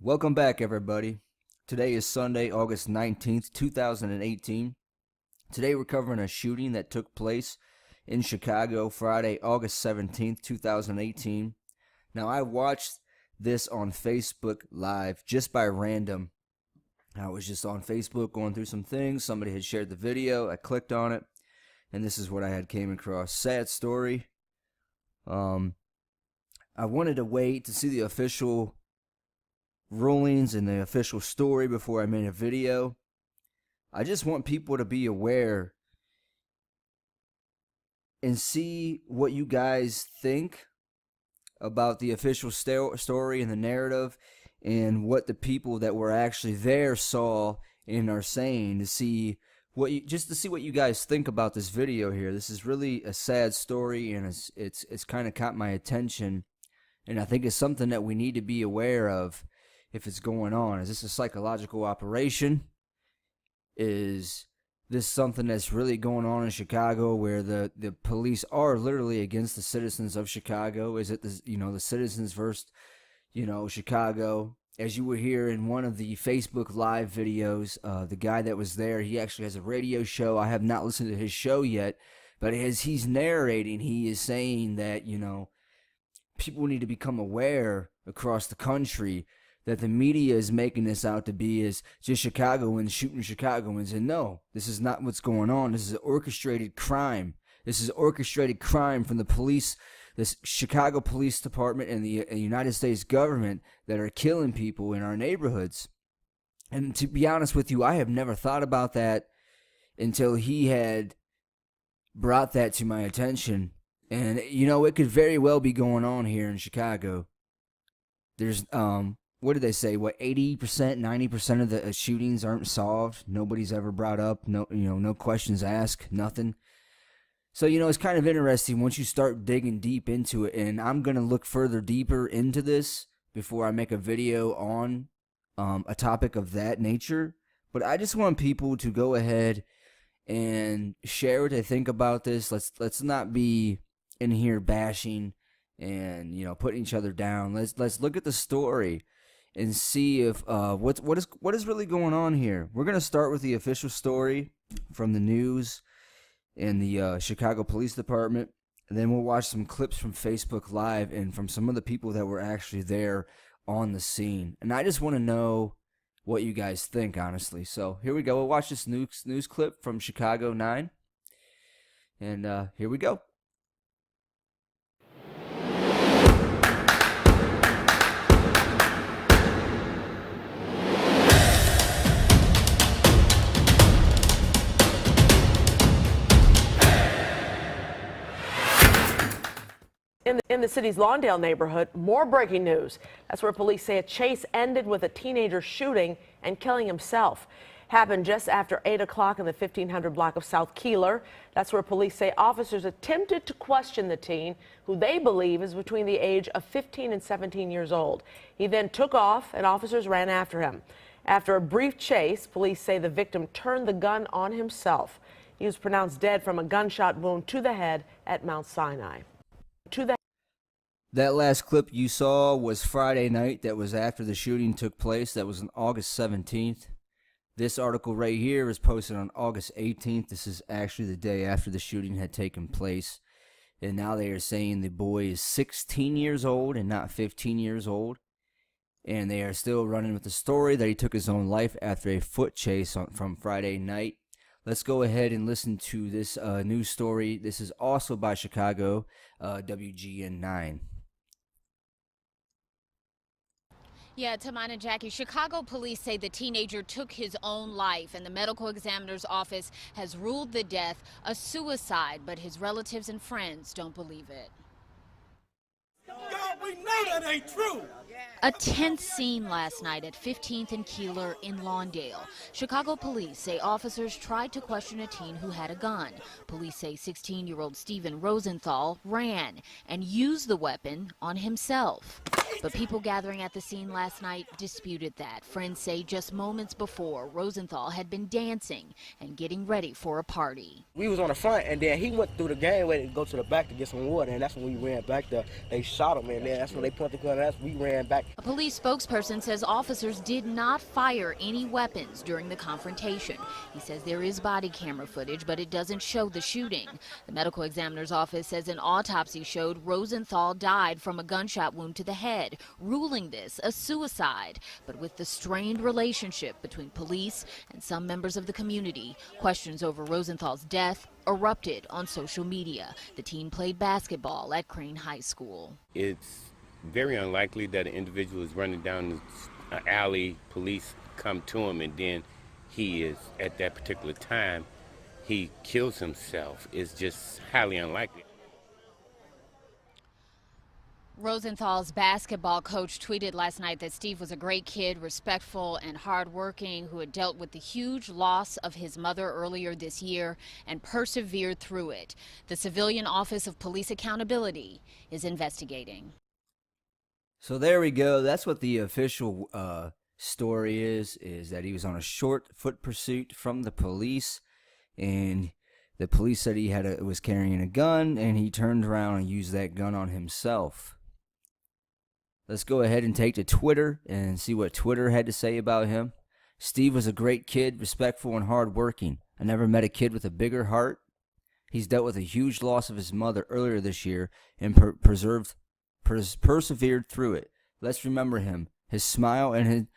Welcome back, everybody. Today is Sunday, August 19th, 2018. Today we're covering a shooting that took place in Chicago Friday, August 17th, 2018. Now, I watched this on Facebook Live just by random. I was just on Facebook going through some things. Somebody had shared the video. I clicked on it, and this is what I had came across. Sad story. I wanted to wait to see the official rulings and the official story before I made a video. I just want people to be aware and see what you guys think about the official story and the narrative and what the people that were actually there saw and are saying, to see what you guys think about this video here. This is really a sad story, and it's kind of caught my attention, and I think it's something that we need to be aware of. If it's going on, is this a psychological operation? Is this something that's really going on in Chicago, where the police are literally against the citizens of Chicago? Is it the citizens versus Chicago? As you will hear in one of the Facebook Live videos, the guy that was there, he actually has a radio show. I have not listened to his show yet, but as he's narrating, he is saying that people need to become aware across the country that the media is making this out to be as just Chicagoans shooting Chicagoans. And no, this is not what's going on. This is an orchestrated crime. This is orchestrated crime from the police, the Chicago Police Department and the United States government, that are killing people in our neighborhoods. And to be honest with you, I have never thought about that until he had brought that to my attention. And, it could very well be going on here in Chicago. There's, what did they say? 80%, 90% of the shootings aren't solved. Nobody's ever brought up. No questions asked. Nothing. So it's kind of interesting once you start digging deep into it. And I'm gonna look further deeper into this before I make a video on a topic of that nature. But I just want people to go ahead and share what they think about this. Let's not be in here bashing and putting each other down. Let's look at the story and see if what is really going on here. We're gonna start with the official story from the news and the Chicago Police Department, and then we'll watch some clips from Facebook Live and from some of the people that were actually there on the scene. And I just want to know what you guys think, honestly. So here we go. We'll watch this news clip from Chicago 9, and here we go. In the city's Lawndale neighborhood, more breaking news. That's where police say a chase ended with a teenager shooting and killing himself. Happened just after 8 o'clock in the 1500 block of South Keeler. That's where police say officers attempted to question the teen, who they believe is between the age of 15 and 17 years old. He then took off, and officers ran after him. After a brief chase, police say the victim turned the gun on himself. He was pronounced dead from a gunshot wound to the head at Mount Sinai. That last clip you saw was Friday night. That was after the shooting took place. That was on August 17th. This article right here is posted on August 18th. This is actually the day after the shooting had taken place. And now they are saying the boy is 16 years old and not 15 years old. And they are still running with the story that he took his own life after a foot chase from Friday night. Let's go ahead and listen to this news story. This is also by Chicago, WGN 9. Yeah, Tamana and Jackie, Chicago police say the teenager took his own life, and the medical examiner's office has ruled the death a suicide, but his relatives and friends don't believe it. God, we know that ain't true. A tense scene last night at 15th and Keeler in Lawndale. Chicago police say officers tried to question a teen who had a gun. Police say 16-year-old Steven Rosenthal ran and used the weapon on himself. But people gathering at the scene last night disputed that. Friends say just moments before, Rosenthal had been dancing and getting ready for a party. We was on the front, and then he went through the gangway to go to the back to get some water, and that's when we ran back there. They shot him, and then that's when they pointed the gun at us. We ran back. A police spokesperson says officers did not fire any weapons during the confrontation. He says there is body camera footage, but it doesn't show the shooting. The medical examiner's office says an autopsy showed Rosenthal died from a gunshot wound to the head, ruling this a suicide. But with the strained relationship between police and some members of the community, questions over Rosenthal's death erupted on social media. The teen played basketball at Crane High School. It's very unlikely that an individual is running down an alley, police come to him, and then he is, at that particular time, he kills himself. It's just highly unlikely. Rosenthal's basketball coach tweeted last night that Steve was a great kid, respectful and hardworking, who had dealt with the huge loss of his mother earlier this year and persevered through it. The Civilian Office of Police Accountability is investigating. So there we go. That's what the official story is that he was on a short foot pursuit from the police, and the police said he was carrying a gun, and he turned around and used that gun on himself. Let's go ahead and take to Twitter and see what Twitter had to say about him. Steve was a great kid, respectful and hardworking. I never met a kid with a bigger heart. He's dealt with a huge loss of his mother earlier this year and persevered through it. Let's remember him, his smile and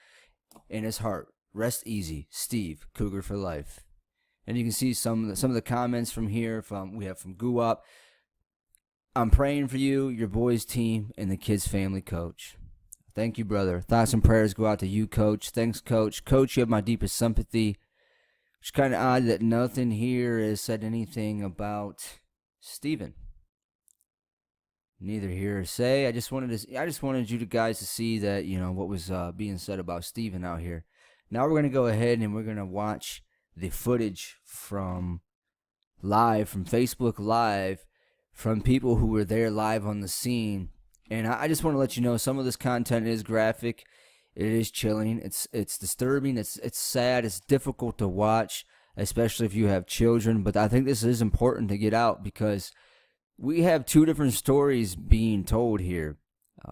his heart. Rest easy, Steve, Cougar for life. And you can see some of the comments from here. We have from Guwap. I'm praying for you, your boys' team, and the kids' family, Coach. Thank you, brother. Thoughts and prayers go out to you, Coach. Thanks, Coach. Coach, you have my deepest sympathy. It's kind of odd that nothing here has said anything about Steven. Neither here or say. I just wanted you guys to see that, what was being said about Steven out here. Now we're gonna go ahead and we're gonna watch the footage from Facebook Live, from people who were there live on the scene. And I just want to let you know, some of this content is graphic. It is chilling. It's disturbing. It's sad. It's difficult to watch, especially if you have children. But I think this is important to get out because we have two different stories being told here.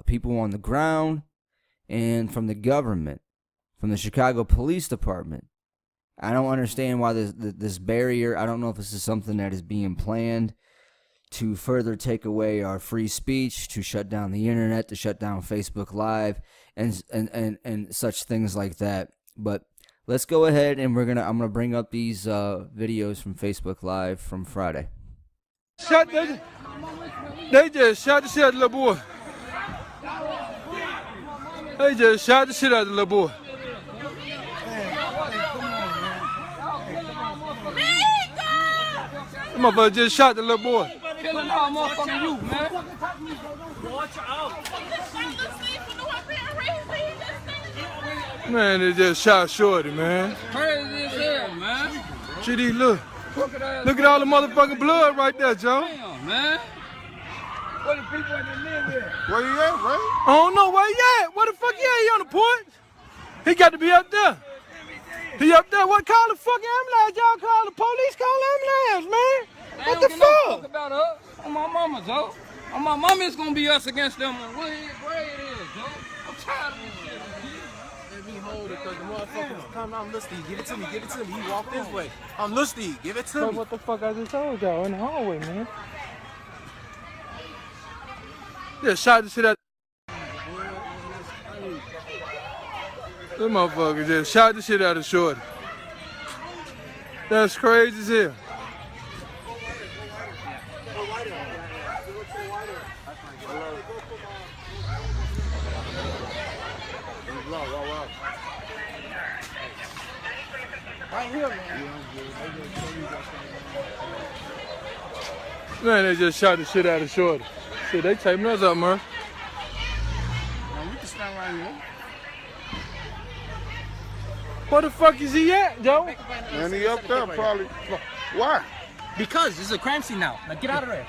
People on the ground and from the government, from the Chicago Police Department. I don't understand why this barrier. I don't know if this is something that is being planned to further take away our free speech, to shut down the internet, to shut down Facebook Live, and such things like that. But let's go ahead and I'm gonna bring up these videos from Facebook Live from Friday. They just shot the shit out of the little boy. They just shot the shit out of the little boy. The motherfucker just shot the little boy. Killing all motherfucking youth, man. Man, they just shot Shorty, man. Crazy as hell, man. GD, look. Look at all the motherfucking blood right there, Joe. Damn, man. Where the people that live here? Where you at, Ray? I don't know where he at. Where the fuck he at? He on the porch? He got to be up there. He up there. What? Call the fucking ambulance. Y'all call the police. Call the ambulance, man. What the fuck? No fuck about us. On my mama, Joe. On my mama, it's gonna be us against them. What it is, Joe. I'm tired of this shit. Let me hold it, because the motherfuckers come out. Look, Steve, give it to me. Give it to me. He walked this way. Look, Steve, give it to me. What the fuck I just told y'all in the hallway, man. Just shot the shit out. This motherfucker just shot the shit out of Shorty. That's crazy as hell. Man, they just shot the shit out of Shorty. Shit, they taping us up, man. We can stand right here. Where the fuck is he at, Joe? And he up there probably. Why? Because this is a crime scene now. Now get out of there.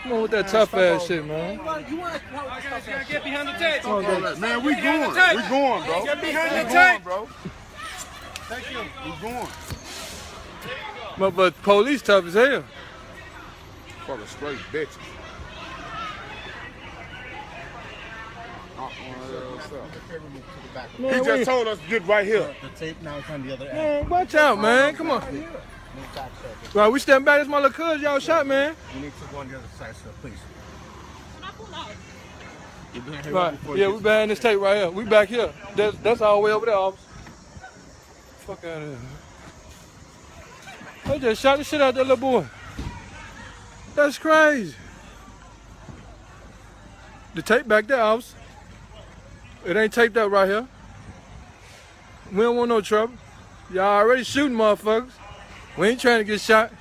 Come on with that tough ass shit, man. You want to get behind the tape. Man, we going. We going, bro. Get behind the We tape. going, bro. Thank you. We going. But police tough as hell. Fucking straight bitches. He Man, just told us to get right here. The tape now is on the other end. man, watch out, man. Come on. Right, we stepping back. That's my little cuz y'all shot, man. You need to go on the other side, sir, please. Right. Yeah, we behind this tape right here. We back here. That's all the way over there, officer. Fuck out of here. They just shot the shit out that little boy. That's crazy. The tape back there, officer. It ain't taped up right here. We don't want no trouble. Y'all already shooting motherfuckers. We ain't trying to get shot.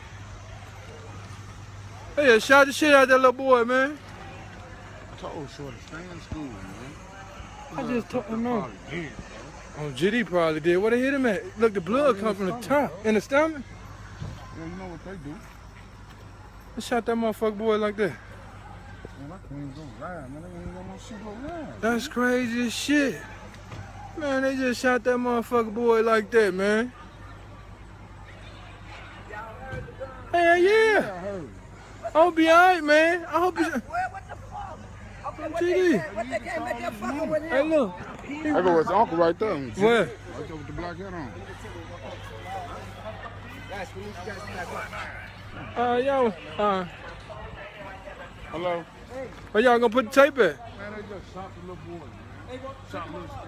They just shot the shit out that little boy, man. I told Shorty, stay in school, man. I just told him no. Oh, GD probably did. Where they hit him at? Look, the blood come from the top. In the stomach? Yeah, you know what they do. They shot that motherfucker boy like that. Man, I can't even go ride, man. They ain't got no shit go ride. That's crazy as shit. Man, they just shot that motherfucker boy like that, man. Hell yeah. I'll be alright, man. I hope you. What the fuck? GD. What they came back there fucking with him? Hey, look. There go his uncle right there. Where? Right there with the black hat on. Y'all. Hello? Where y'all gonna put the tape at? Man, they just shot the little boy, man. Shot little Steve.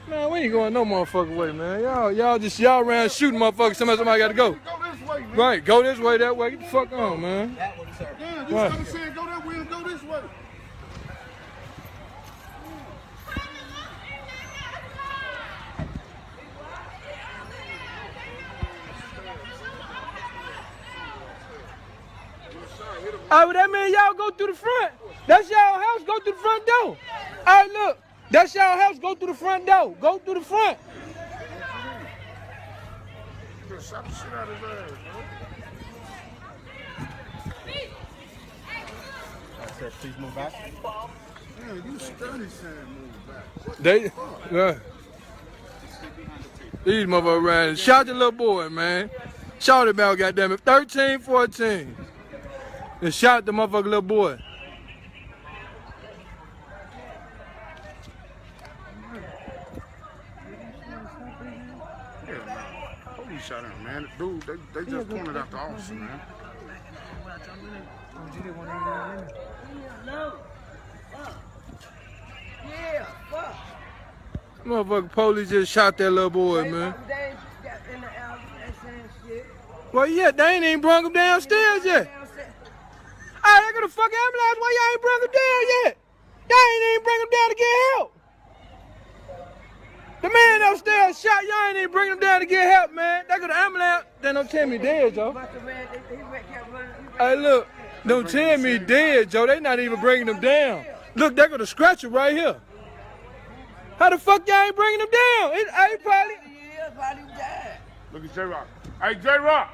Man, we ain't going no motherfucking way, man. Y'all around shooting motherfuckers. Somebody got to go. Go this way, man. Right, go this way, that way. Get the fuck on, man. Yeah, this Right. is what I'm saying. Go that way and go this way. All right, well, that mean y'all go through the front. That's y'all house. Go through the front door. All right, look. That's y'all house. Go through the front door. Go through the front. Just shot the shit out of his ass, bro. I said, please move back. Yeah, you study saying move back. They, these motherfuckers ran. Shout the little boy, man. Shout about, goddamn it. 13, 14. And shot the motherfucking little boy. Yeah, man. Police shot him, man. Dude, they just pointed out the officer, man. Yeah, fuck. Motherfucking police just shot that little boy, man. They got in the alley, they saying shit. Well, yeah, they ain't even brought him downstairs yet. Hey, they got a fucking ambulance. Why y'all ain't bring him down yet? Y'all ain't even bring him down to get help. The man upstairs shot. Y'all ain't even bring him down to get help, man. They got an ambulance. They don't tell me dead, Joe. Hey, look. Don't tell me dead, Joe. They not even bringing him down. Look, they got a scratcher right here. How the fuck y'all ain't bringing him down? Hey, probably. Yeah, probably died. Look at J-Rock. Hey, J-Rock.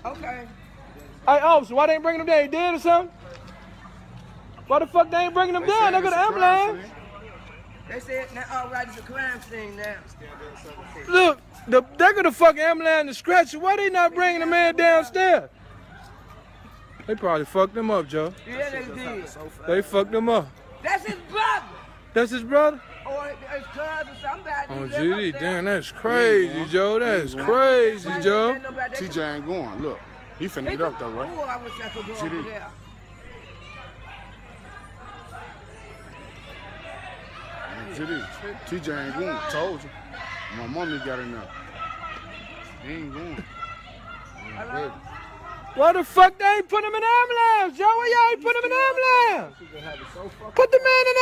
Okay. Hey, officer, why they ain't bringing him down? He dead or something? Why the fuck they ain't bringing him down? They got an ambulance. They said, now, all right, it's a crime scene now. Look, they got a fucking ambulance and scratcher. Why they not bringing the man downstairs? They probably fucked him up, Joe. Yeah, they did. They fucked him up. That's his brother. That's his brother? Or his cousin, somebody. Oh, GD, damn, that's crazy, Joe. That's crazy, Joe. TJ ain't going. Look, he finna get up though, right? Oh, I wish I could go over GD. there. GD. TJ ain't going. Told you. My mommy got in there. He ain't going. Baby. Why the fuck they ain't put him in ambulance, Joe? Why y'all ain't put him in ambulance? Put the man in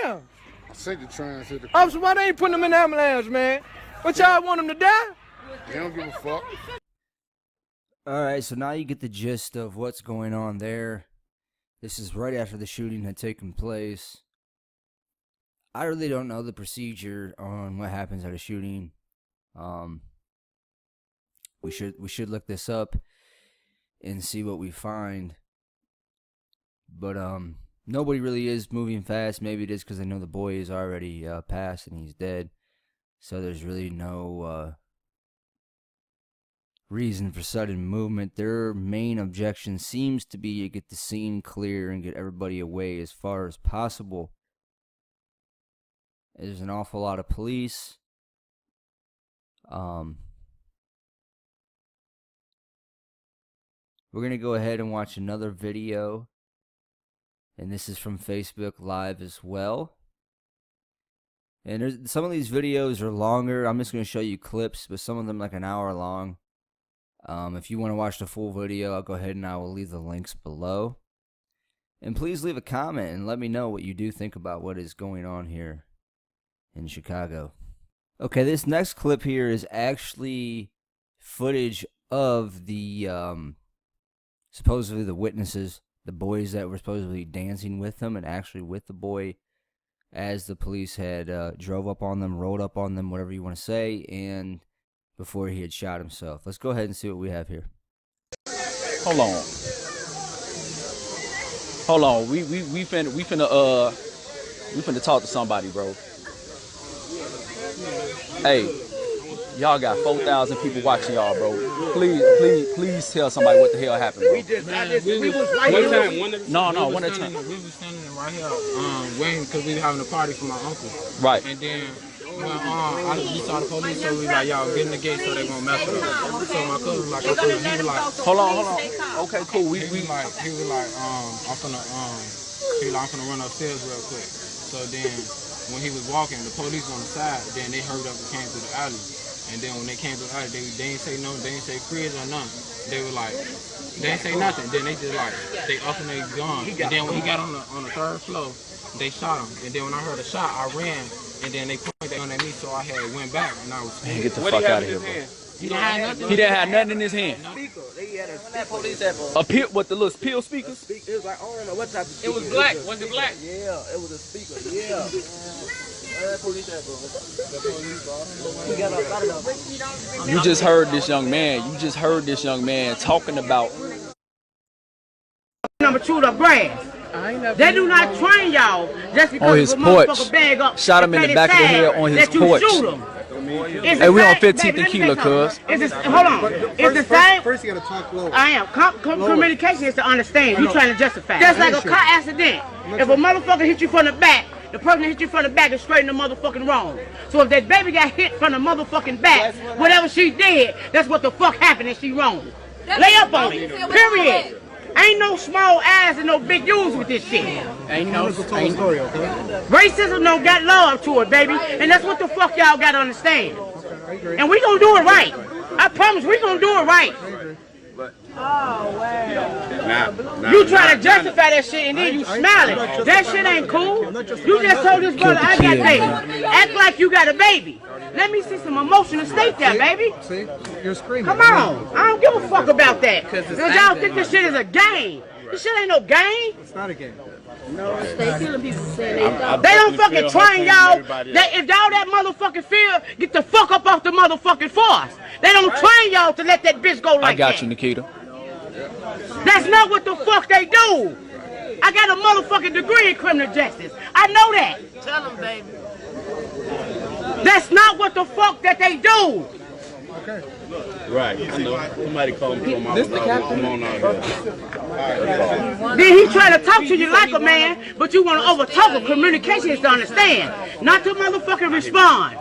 ambulance. I think the trans hit the Officer, why they ain't putting him in ambulance, man? What y'all want him to die? They don't give a fuck. All right, so now you get the gist of what's going on there. This is right after the shooting had taken place. I really don't know the procedure on what happens at a shooting. We should look this up and see what we find. But nobody really is moving fast. Maybe it is because they know the boy is already passed and he's dead. So there's really no reason for sudden movement. Their main objection seems to be to get the scene clear and get everybody away as far as possible. There's an awful lot of police. We're going to go ahead and watch another video. And this is from Facebook Live as well. And some of these videos are longer. I'm just going to show you clips, but some of them like an hour long. If you want to watch the full video, I'll go ahead and I will leave the links below. And please leave a comment and let me know what you do think about what is going on here in Chicago. Okay, this next clip here is actually footage of the supposedly the witnesses, the boys that were supposedly dancing with them and actually with the boy as the police had drove up on them, rolled up on them, whatever you want to say, and before he had shot himself. Let's go ahead and see what we have here. Hold on. We finna talk to somebody, bro. Hey, y'all got 4,000 people watching y'all, bro. Please tell somebody what the hell happened, bro. We was right here. No, one at a time. We was standing right here, waiting because we were having a party for my uncle. Right. And then when we saw the police, so we like, y'all get in the gate so they won't mess with us. So my cousin was like, he was like, hold on. Okay, cool. He was like, I'm finna run upstairs real quick. So then when he was walking, the police on the side, then they hurried up and came through the alley. And then when they came through the alley, they didn't say no, they didn't say freeze or nothing. They were like, they didn't say nothing. Then they just like, they up and they gone. And then when he got on the third floor, they shot him. And then when I heard a shot, I ran. And then they pointed that gun at me, so I had went back and I was scared. Get the fuck out of here, bro. He didn't have nothing. He didn't have nothing in his hand. They had a police at A pit with the little pill speakers? It was like, I don't know what type of speaker. It was black. Was it black? Yeah, it was a speaker. Yeah. Police at, bro. You just heard this young man talking about number 2 the brass. They do not train y'all just because on his porch. Bag up. Shot him in the back of the head on his porch. Hey, we on 15th and Kilo, cuz. Hold on. It's the same. First you gotta talk low. I am. Communication is to understand. You trying to justify. Just like a car accident. If a motherfucker hit you from the back, the person that hit you from the back is straight in the motherfucking wrong. So if that baby got hit from the motherfucking back, whatever she did, that's what the fuck happened and she wrong. Lay up on it. Period. Ain't no small eyes and no big U's with this shit. Ain't no story, okay? Racism don't got love to it, baby. And that's what the fuck y'all gotta understand. And we gonna do it right. I promise we gonna do it right. Oh, wow. You try to justify that shit and then you smiling. That shit ain't cool. You just told this brother I got baby. Act like you got a baby. Let me see some emotional state there, baby. See? You're screaming. Come on. I don't give a fuck about that. Because y'all think this shit is a game. This shit ain't no game. It's not a game. No, they killing people saying they don't fucking train y'all. If y'all that motherfucking fear, get the fuck up off the motherfucking force. They don't train y'all to let that bitch go like that. I got you, Nikita. That's not what the fuck they do. I got a motherfucking degree in criminal justice. I know that. Tell them, baby. That's not what the fuck that they do. Okay. Right. I know. Somebody called me from This the captain? Come on out here. Then he try to talk to you like a man, but you want to overtalk him. Communication is to understand, not to motherfucking respond.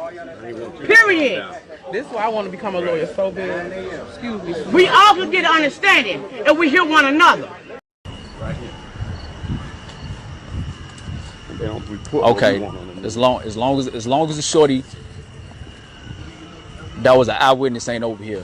Period. This is why I want to become a lawyer so bad. Excuse me. We all can get an understanding, and we hear one another. Okay, as long as the shorty that was an eyewitness ain't over here.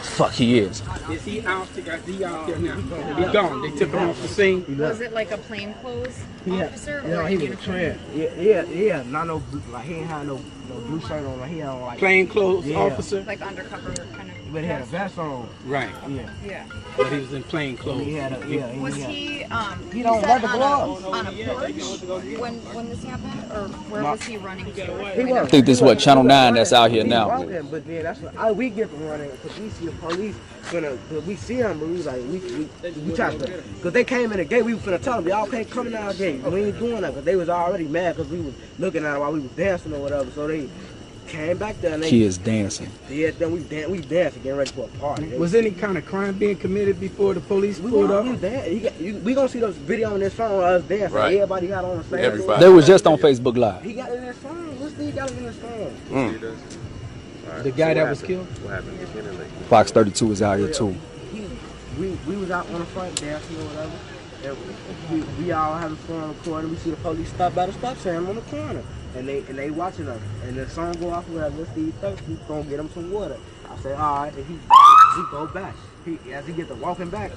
Fuck, he is. Is he out? He out there now. He gone. They took him off the scene. Was it like a plainclothes officer? No, or he was a tramp. Yeah. Not no, like he ain't had no blue shirt on. Like he had on like plainclothes officer. Like undercover kind of. but he had a vest on. Right. Yeah. But he was in plain clothes. He had a, yeah. Was had, he don't wear the gloves. on a porch when this happened, or where was he running to? I think this is what Channel 9 that's out here now. Walking, but then that's what we get to running because we see the police. We see them, but we was like we tried to, because they came in the gate. We was finna tell them y'all can't come in our gate. We ain't doing that because they was already mad because we was looking at it while we was dancing or whatever. So they came back there and they Kids dancing. Yeah, then we danced, getting ready for a party. Was any kind of crime being committed before the police pulled up? We gonna see those video on this phone of us dancing. Right. Everybody got on the same. They was just on Facebook Live. He got it in his phone. Let's see, he got it in his phone. The guy that was killed? What happened? Fox 32 is out here too. We was out on the front dancing or whatever. And we all having fun recording. We see the police stop by the stop sign on the corner. And they watching us. And the song go off whatever. Let's see, he's gonna get him some water. I say, all right. And he go back. As he get to walking back,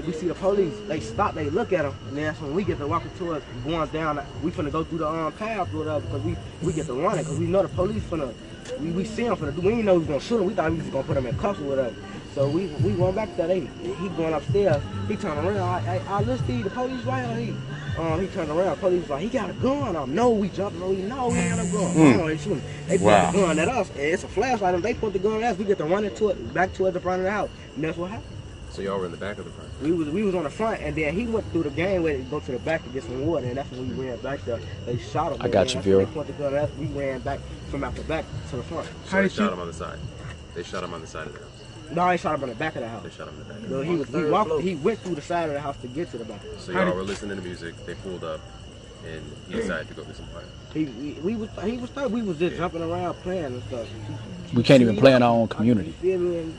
we see the police. They stop. They look at him. And that's when we get to walking towards going down. We finna go through the path or whatever because we get to running because we know the police finna. We see him finna do. We didn't know he was gonna shoot him. We thought he was gonna put him in cuffs or whatever. So we went back there. He going upstairs. He turned around. I listened. The police right here. He turned around. Police was like, he got a gun. No, we jumped. No, he ain't got a gun. They shoot him. They put the gun at us. And it's a flashlight. And they put the gun at us. We get to run into it back towards the front of the house. And that's what happened. So y'all were in the back of the front? We was on the front, and then he went through the gangway to go to the back to get some water, and that's when we ran back there. They shot him. I got you, Vera. They pointed the gun at us. We ran back from out the back to the front. So they shot him on the side? They shot him on the side of the house? No, they shot him on the back of the house. They shot him in the back. No, he went through the side of the house to get to the back. So y'all were listening to music, they pulled up, and he decided to go get some water. We was just jumping around playing and stuff. We can't even play in our own community. You feel me? And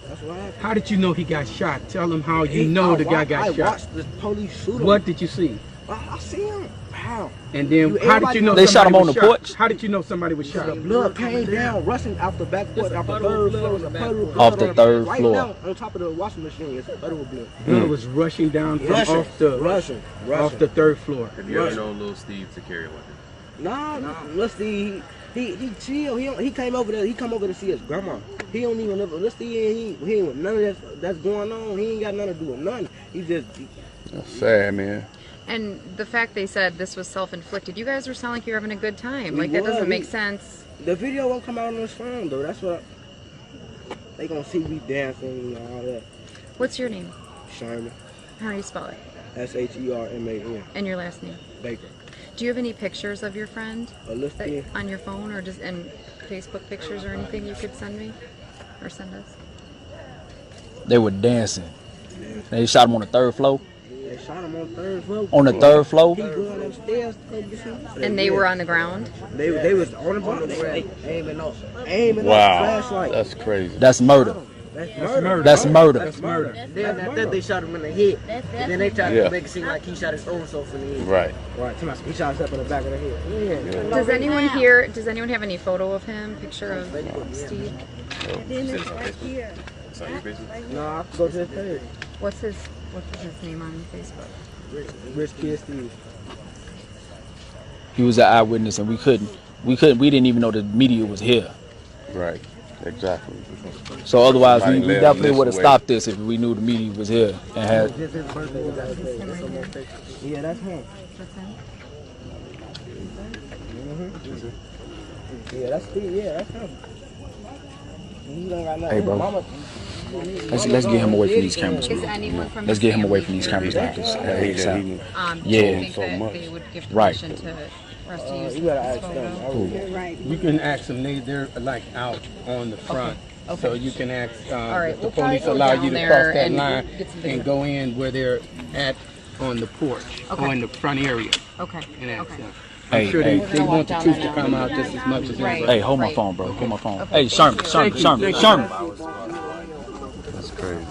that's what happened. How did you know he got shot? Tell them how you know the guy got shot. I watched the police shoot him. What did you see? I see him. How? And then how did you know they shot him on the porch? How did you know somebody was shot? The blood came down, rushing out the back porch, off the third floor. Off the third right floor. Now, on top of the washing machine, it's a puddle of blood. Blood was rushing down from off the third floor. Have you ever known Lil Steve to carry a weapon? No. Let's see. He chill. He came over there. He come over to see his grandma. He don't even know. Let's see. He ain't with none of that's going on. He ain't got nothing to do with nothing. He just. That's sad, man. And the fact they said this was self-inflicted, you guys were sounding like you're having a good time. Like, that doesn't make sense. The video won't come out on this phone, though. That's what they gonna see me dancing and all that. What's your name? Sherman. How do you spell it? SHERMAN. And your last name? Baker. Do you have any pictures of your friend that, on your phone, or just in Facebook pictures or anything you could send me or send us? They were dancing. They shot him on the third floor. They shot him on the third floor. On the third floor? He going upstairs to get some. And they were on the ground? They was on the ground. They aiming off flashlight. That's crazy. That's murder. That's murder. That's murder. Then they shot him in the head. And then they tried to make it seem like he shot his own self in the head. Right. He shot himself in the back of the head. Yeah. Does anyone here? Does anyone have any photo of him? Picture of Steve? No, I have to go to his page. What's his name on Facebook? Rich Kid Steve. He was an eyewitness, and we didn't even know the media was here. Right. Exactly. So otherwise, we definitely would have stopped this if we knew the media was here and had. Yeah, that's him. That's him? Yeah, that's Steve. Yeah, that's him. He don't got nothing. Hey, bro. Let's get him away from these cameras, Is bro. anyone from Let's his get him away family from these cameras like this. Do you Yeah. think that they would give Right. permission for us to use You this gotta ask them. photo? You can ask them. They're like out on the front. Okay. So you can ask right, if the we'll probably police go allow down you to there cross that and line get some and pictures. go in where they're at on the porch or in the front area. Okay. And ask Okay. them. Hey, I'm sure hey. they want the truth to come out just as much as Right. Hey, hold my phone, bro. Hold my phone. Hey, Sherman. That's crazy.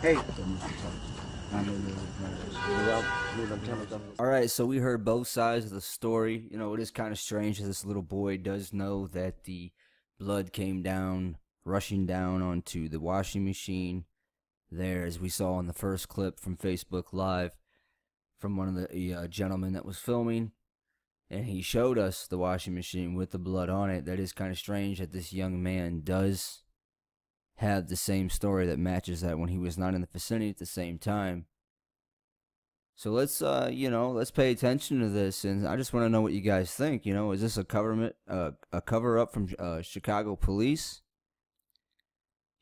Hey. All right, so we heard both sides of the story. You know, it is kind of strange that this little boy does know that the blood came down, rushing down onto the washing machine there, as we saw in the first clip from Facebook Live from one of the gentlemen that was filming. and he showed us the washing machine with the blood on it. That is kind of strange that this young man does have the same story that matches that when he was not in the vicinity at the same time. So let's, let's pay attention to this, and I just want to know what you guys think. Is this a cover-up from Chicago police?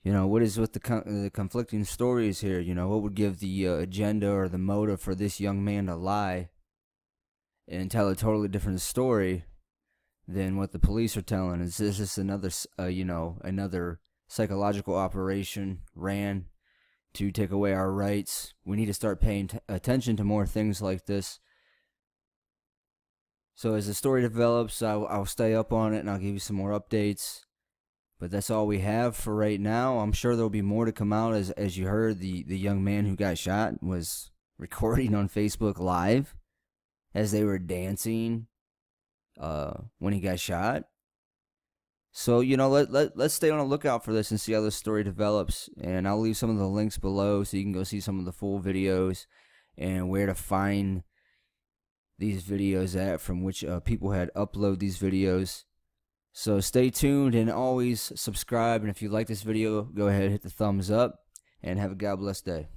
What is with the conflicting stories here? What would give the agenda or the motive for this young man to lie and tell a totally different story than what the police are telling? Is this another, another psychological operation ran to take away our rights? We need to start paying attention to more things like this. So as the story develops, I'll stay up on it and I'll give you some more updates. But that's all we have for right now. I'm sure there'll be more to come out. As you heard, the young man who got shot was recording on Facebook Live as they were dancing when he got shot. So, let's stay on the lookout for this and see how this story develops. And I'll leave some of the links below so you can go see some of the full videos and where to find these videos at, from which people had uploaded these videos. So stay tuned and always subscribe. And if you like this video, go ahead and hit the thumbs up. And have a God bless day.